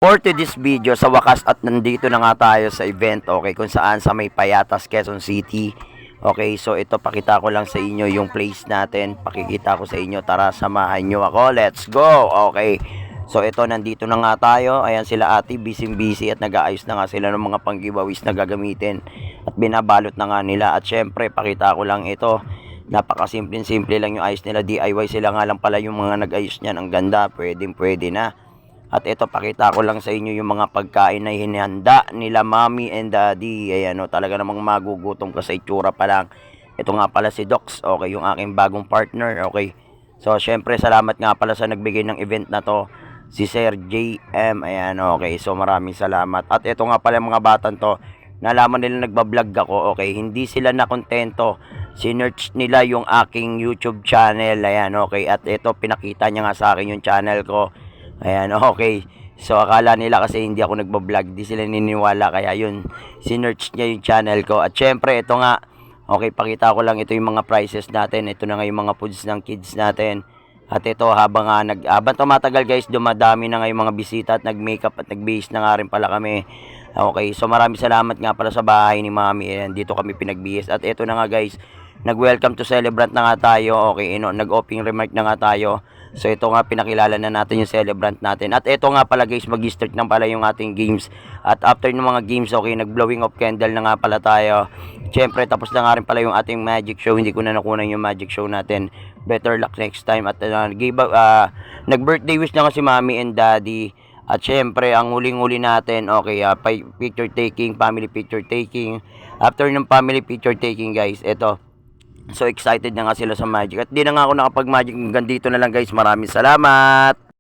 For today's video, sa wakas at nandito na nga tayo sa event, okay, kung saan sa may Payatas, Quezon City. Okay, so ito pakita ko lang sa inyo yung place natin. Pakikita ko sa inyo, tara samahan nyo ako. Let's go! Okay, so ito nandito na nga tayo. Ayan sila ate, busy at nag-aayos na nga sila ng mga pang-giveaways na gagamitin. At binabalot na nga nila. At syempre, pakita ko lang ito. Napakasimple lang yung ayos nila. DIY sila nga lang pala yung mga nag-ayos niyan. Ang ganda, pwede na. At ito, pakita ko lang sa inyo yung mga pagkain na hinihanda nila mommy and daddy. Ayan o, talaga namang magugutom ka sa itsura pa lang. Ito nga pala si Docs, okay, yung aking bagong partner, okay. So, syempre, salamat nga pala sa nagbigay ng event na to, si Sir JM, ayan, okay. So, maraming salamat. At ito nga pala mga batan to, nalaman nila nagbablog ako, okay. Hindi sila nakontento. Sinearch nila yung aking YouTube channel, ayan, okay. At ito, pinakita niya nga sa akin yung channel ko. Ayan, okay. So, akala nila kasi hindi ako nagbablog. Di sila niniwala. Kaya yun, sinearch niya yung channel ko. At syempre, ito nga. Okay, pakita ko lang. Ito yung mga prices natin. Ito na nga yung mga foods ng kids natin. At ito, habang tumatagal guys, dumadami na nga yung mga bisita at nag-makeup at nag-base na nga rin pala kami. Okay, so maraming salamat nga pala sa bahay ni Mami. Ayan, dito kami pinag-base. At ito na nga guys, nag-welcome to celebrant na nga tayo. Okay, nag-opening remark na nga tayo. So ito nga, pinakilala na natin yung celebrant natin. At ito nga pala guys, mag-start na pala yung ating games. At after ng mga games, okay, nag-blowing of candle na nga pala tayo. Siyempre, tapos na nga rin pala yung ating magic show. Hindi ko na nakunan yung magic show natin. Better luck next time. At nag-birthday wish na nga si Mommy and Daddy. At syempre, ang huling-huli natin, okay, picture taking, family picture taking. After ng family picture taking guys, ito. So excited na nga sila sa magic. At di na nga ako nakapag-magic. Hanggang dito na lang guys. Maraming salamat.